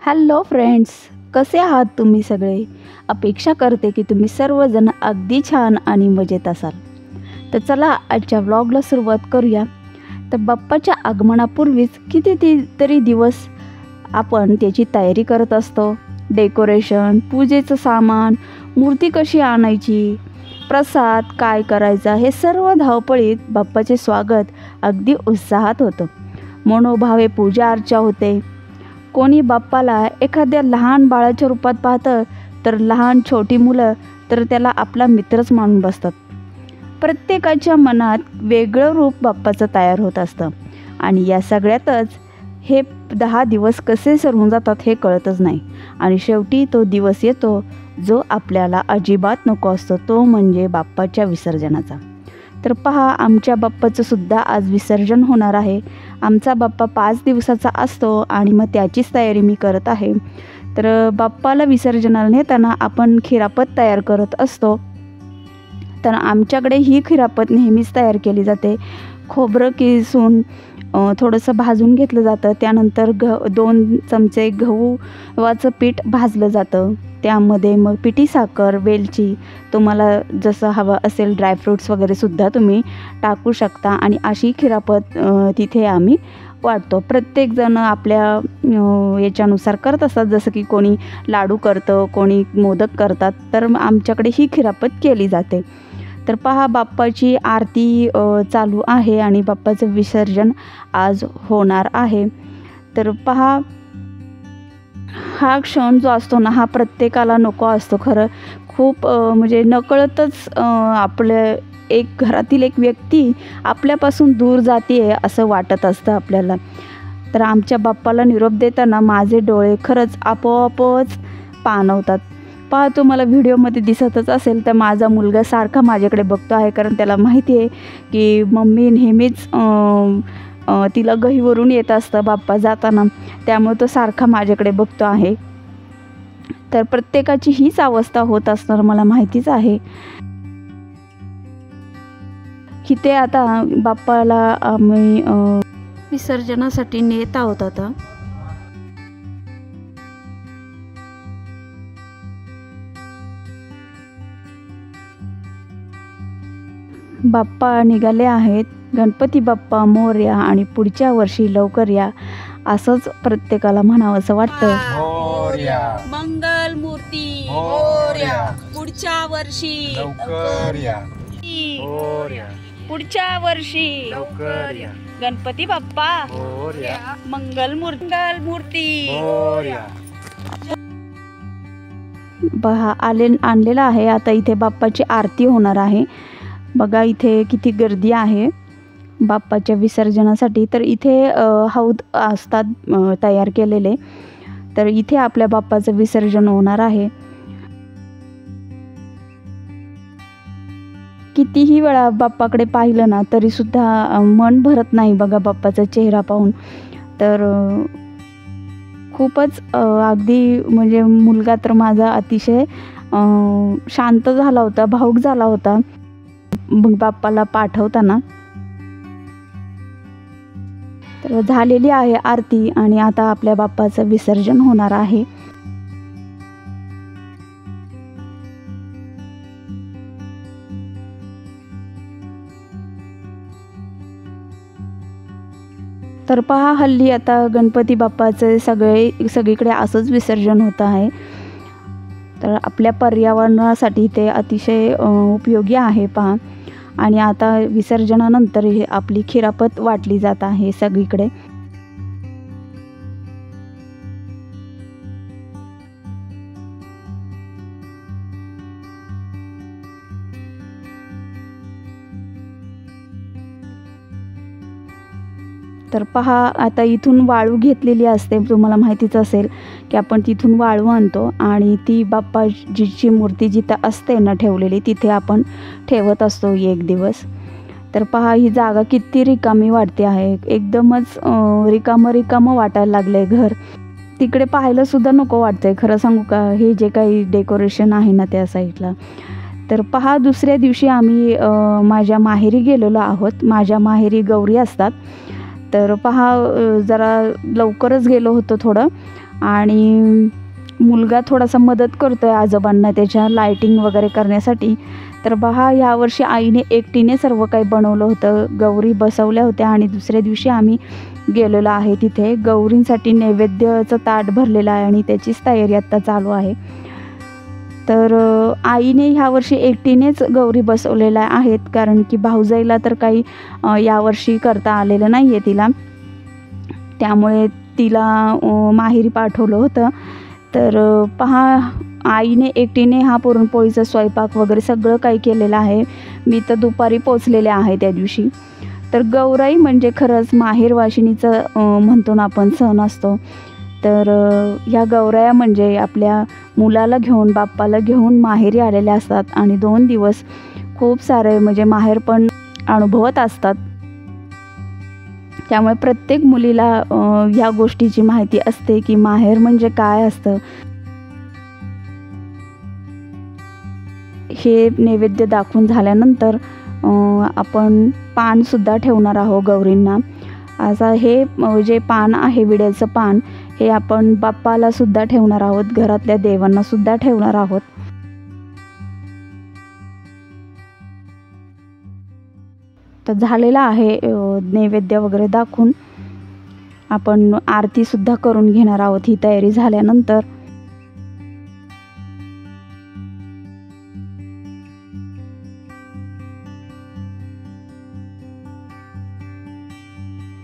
Hello friends, कसे आहात तुम्ही सगळे? अपेक्षा करते की तुम्ही सर्वजण अगदी छान आणि मजेत असाल. तर चला आजच्या व्लॉगला सुरुवात करूया. तर बाप्पाच्या आगमनापूर्वीच कितीतरी दिवस आपण त्याची तयारी करत असतो. डेकोरेशन, पूजेचं सामान, मूर्ती कशी आणायची, प्रसाद काय करायचा, हे सर्व धावपळीत बाप्पाचे स्वागत अगदी उत्साहात होतं. मनोभावे पूजा अर्चा होते. कोणी बाप्पाला एखाद्या लहान बाळाच्या रूपात पाहतं, तर लहान छोटी मुलं तर त्याला आपला मित्रच मानून बसतात. प्रत्येकाच्या मनात वेगळं रूप बाप्पाचं तयार होत असतं आणि या सगळ्यातच हे 10 दिवस कसे सरवून जातात हे कळतच नाही. आणि शेवटी तो दिवस येतो जो आपल्याला अजिबात नको असतो, तो म्हणजे बाप्पाच्या विसर्जनाचा. तर पहा, आमच्या बाप्पाचं सुद्धा आज विसर्जन होणार आहे. आमचा बाप्पा 5 दिवसाचा असतो आणि मग त्याचीच तयारी मी करत आहे. तर बाप्पाला विसर्जनाला नेताना आपण खिरापत तयार करत असतो. तर आमच्याकडे ही खिरापत नेहमीच तयार केली जाते. खोबरं किसून थोडंसं भाजून घेतलं जातं. त्यानंतर 2 चमचे गव्हाचं पीठ भाजलं जातं. त्यामध्ये मग पिठी साखर, वेलची, तुम्हाला जसं हवं असेल ड्रायफ्रूट्स वगैरेसुद्धा तुम्ही टाकू शकता आणि अशी खिरापत तिथे आम्ही वाटतो. प्रत्येकजण आपल्या याच्यानुसार करत असतात. जसं की कोणी लाडू करतं, कोणी मोदक करतात. तर आमच्याकडे ही खिरापत केली जाते. तर पहा, बाप्पाची आरती चालू आहे आणि बाप्पाचं विसर्जन आज होणार आहे. तर पहा, हा क्षण जो असतो ना, हा प्रत्येकाला नको असतो. खरं खूप म्हणजे नकळतच आपल्या घरातील एक व्यक्ती आपल्यापासून दूर जाते आहे असं वाटत असतं आपल्याला. तर आमच्या बाप्पाला निरोप देताना माझे डोळे खरंच आपोआपच पाणवतात. पहा, तुम्हाला व्हिडिओमध्ये दिसतच असेल, तर माझा मुलगा सारखा माझ्याकडे बघतो आहे. कारण त्याला माहिती आहे की मम्मी नेहमीच तिला गहीवरून येत असतं बाप्पा जाताना, त्यामुळे तो सारखा माझ्याकडे बघतो आहे. तर प्रत्येकाची हीच अवस्था होत असणार, मला माहितीच आहे. इथे आता बाप्पाला आम्ही विसर्जनासाठी नेत आहोत. आता बाप्पा निघाले आहेत. गणपती बाप्पा मोरया आणि पुढच्या वर्षी लवकर या, असंच प्रत्येकाला म्हणावंसं वाटतं. मंगल मूर्ती मोरया, पुढच्या वर्षी लवकर या, पुढच्या वर्षी लवकर या, गणपती बाप्पा मोरया, मंगल मूर्ती मोरया. बघा, आणलेला आहे. आता इथे बाप्पाची आरती होणार आहे. बघा इथे किती गर्दी आहे बाप्पाच्या विसर्जनासाठी. तर इथे हौद असतात तयार केलेले. तर इथे आपल्या बाप्पाचं विसर्जन होणार आहे. कितीही वेळा बाप्पाकडे पाहिलं ना तरीसुद्धा मन भरत नाही बघा बाप्पाचा चेहरा पाहून. तर खूपच अगदी म्हणजे मुलगा तर माझा अतिशय शांत झाला होता, भावुक झाला होता बाप्पाला पाठवताना. तर झालेली आहे आरती आणि आता आपल्या बाप्पाचं विसर्जन होणार आहे. तर पहा, हल्ली आता गणपती बाप्पाचं सगळीकडे असंच विसर्जन होत आहे. तर आपल्या पर्यावरणासाठी ते अतिशय उपयोगी आहे पहा. आणि आता विसर्जनानंतर हे आपली खिरापत वाटली जात आहे सगळीकडे. तर पहा, आता इथून वाळू घेतलेली असते. तुम्हाला माहितीच असेल की आपण तिथून वाळू आणतो आणि ती बाप्पाजीची मूर्ती जिथं असते ना ठेवलेली, तिथे आपण ठेवत असतो एक दिवस. तर पहा, ही जागा किती रिकामी वाटते आहे. एकदमच रिकामं वाटायला लागलं आहे घर. तिकडे पाहायलासुद्धा नको वाटतं आहे खरं सांगू का, हे जे काही डेकोरेशन आहे ना त्या साईडला. तर पहा, दुसऱ्या दिवशी आम्ही माझ्या माहेरी गेलेलो आहोत. माझ्या माहेरी गौरी असतात. तर पहा जरा लवकरच गेलो होतो थोडं, आणि मुलगा थोडासा मदत करतो आहे आजोबांना त्याच्या लायटिंग वगैरे करण्यासाठी. तर पहा यावर्षी आईने एकटीने सर्व काही बनवलं होतं, गौरी बसवल्या होत्या आणि दुसऱ्या दिवशी आम्ही गेलेलो आहे तिथे. गौरींसाठी नैवेद्याचं ताट भरलेलं आहे आणि त्याचीच तयारी आत्ता चालू आहे. तर आईने ह्यावर्षी एकटीनेच गौरी बसवलेल्या आहेत, कारण की भाऊजाईला तर काही यावर्षी करता आलेलं नाही आहे तिला, त्यामुळे तिला माहेरी पाठवलं होतं. तर पहा आईने एकटीने हा पुरणपोळीचा स्वयंपाक वगैरे सगळं काही केलेलं आहे. मी तर दुपारी पोचलेले आहे त्या दिवशी. तर गौराई म्हणजे खरंच माहेरवाशिणीचं म्हणतो ना आपण सण असतो. तर ह्या गौराया म्हणजे आपल्या मुलाला घेऊन, बाप्पाला घेऊन माहेरी आलेल्या असतात आणि 2 दिवस खूप सारे म्हणजे माहेरपण अनुभवत असतात. त्यामुळे प्रत्येक मुलीला ह्या गोष्टीची माहिती असते की माहेर म्हणजे काय असतं. हे नैवेद्य दाखवून झाल्यानंतर आपण पानसुद्धा ठेवणार आहोत गौरींना. आता हे जे पान आहे विड्याचं पान, हे आपण बाप्पालासुद्धा ठेवणार आहोत, घरातल्या देवांनासुद्धा ठेवणार आहोत. तर झालेला आहे नैवेद्य वगैरे दाखवून. आपण आरतीसुद्धा करून घेणार आहोत ही तयारी झाल्यानंतर.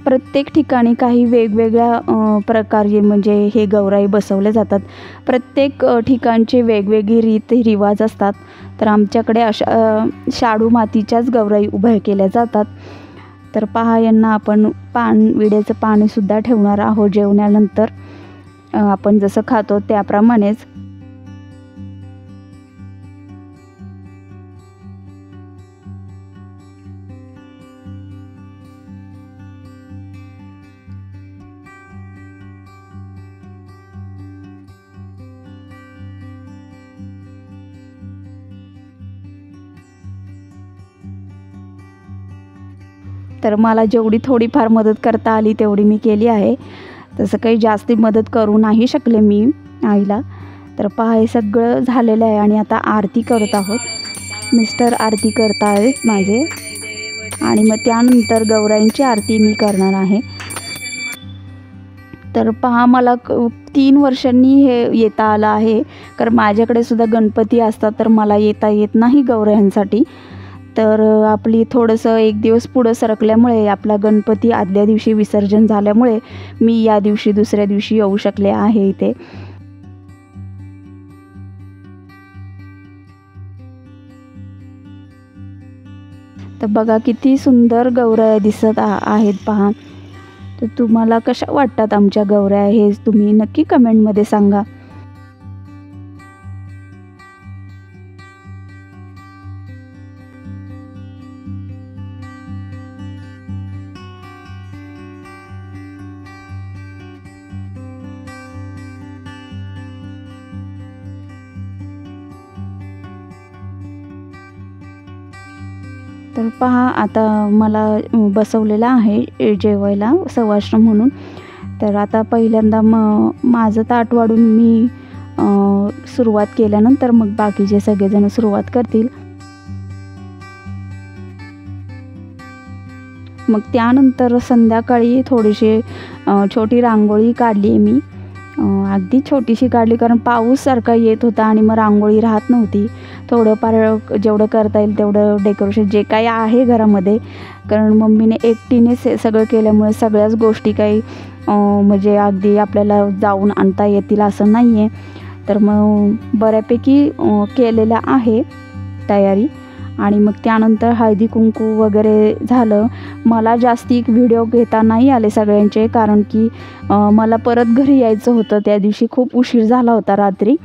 प्रत्येक ठिकाणी काही वेगवेगळ्या प्रकारे म्हणजे हे गौराई बसवले जातात. प्रत्येक ठिकाणचे वेगवेगळे रीतिरिवाज असतात. तर आमच्याकडे अशा शाडू मातीच्याच गौराई उभ्या केल्या जातात. तर पहा यांना आपण विड्याचं पाणीसुद्धा ठेवणार आहोत जेवणानंतर, आपण जसं खातो त्याप्रमाणेच. तर मला जेवढी थोडीफार मदत करता आली तेवढी मी केली आहे. तसं काही जास्ती मदत करू नाही शकले मी आईला. तर पहा हे सगळं झालेलं आहे आणि आता आरती करत आहोत. मिस्टर आरती करत आहेत माझे, आणि मग त्यानंतर गौराईंची आरती मी करणार आहे. तर पहा मला 3 वर्षांनी हे येता आलं आहे, कारण माझ्याकडे सुद्धा गणपती असतात तर मला येता येत नाही गौरायांसाठी. तर आपली थोडंसं 1 दिवस पुढं सरकल्यामुळे आपला गणपती आदल्या दिवशी विसर्जन झाल्यामुळे मी या दिवशी दुसऱ्या दिवशी येऊ शकले आहे इथे. तर बघा किती सुंदर गौराया दिसत आहेत पहा. तर तुम्हाला कशा वाटतात आमच्या गौराया हे तुम्ही नक्की कमेंटमध्ये सांगा. तर पहा आता मला बसवलेलं आहे जेवायला सवाष्ण म्हणून. तर आता पहिल्यांदा माझं ताट वाढून मी सुरुवात केल्यानंतर मग बाकीचे सगळेजण सुरुवात करतील. मग त्यानंतर संध्याकाळी थोडीशी छोटी रांगोळी काढली मी. अगदी छोटीशी काढली, कारण पाऊससारखा येत होता आणि मग रांगोळी राहत नव्हती. थोडंफार जेवढं करता येईल तेवढं डेकोरेशन जे काही आहे घरामध्ये, कारण मम्मीने एकटीनेच सगळं केल्यामुळे सगळ्याच गोष्टी काही म्हणजे अगदी आपल्याला जाऊन आणता येतील असं नाही आहे. तर मग बऱ्यापैकी केलेलं आहे तयारी. आणि मग त्यानंतर हळदी कुंकू वगैरे झालं. मला जास्ती व्हिडिओ घेता नाही आले सगळ्यांचे, कारण की मला परत घरी यायचं होतं. त्या दिवशी खूप उशीर झाला होता रात्री.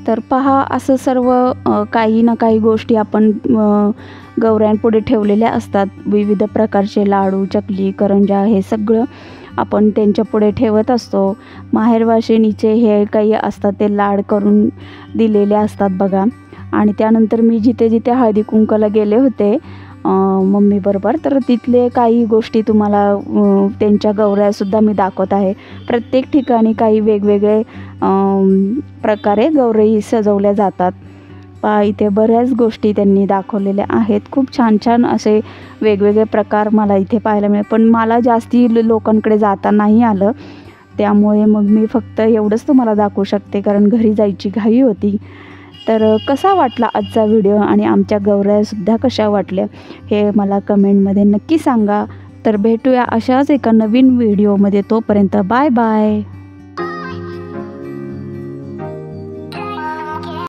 तर पहा, असं सर्व काही ना काही गोष्टी आपण गौऱ्यांपुढे ठेवलेल्या असतात. विविध प्रकारचे लाडू, चकली, करंजा हे सगळं आपण त्यांच्यापुढे ठेवत असतो. माहेरवाशिणीचे हे काही असतात ते लाड करून दिलेले असतात बघा. आणि त्यानंतर मी जिथे जिथे हळदी कुंकूला गेले होते मम्मीबरोबर, तर तिथले काही गोष्टी तुम्हाला त्यांच्या गौऱ्यासुद्धा मी दाखवत आहे. प्रत्येक ठिकाणी काही वेगवेगळे प्रकारे गौरी सजवल्या जातात. इथे बऱ्याच गोष्टी त्यांनी दाखवलेल्या आहेत. खूप छान छान असे वेगवेगळे प्रकार मला इथे पाहायला मिळाले. पण मला जास्ती लोकांकडे जाता नाही आलं, त्यामुळे मग मी फक्त एवढंच तुम्हाला दाखवू शकते, कारण घरी जायची घाई होती. तर कसा वाटला आजचा व्हिडिओ आणि आमच्या गौऱ्यासुद्धा कशा वाटल्या हे मला कमेंटमध्ये नक्की सांगा. तर भेटूया अशाच एका नवीन व्हिडिओमध्ये. तोपर्यंत बाय बाय.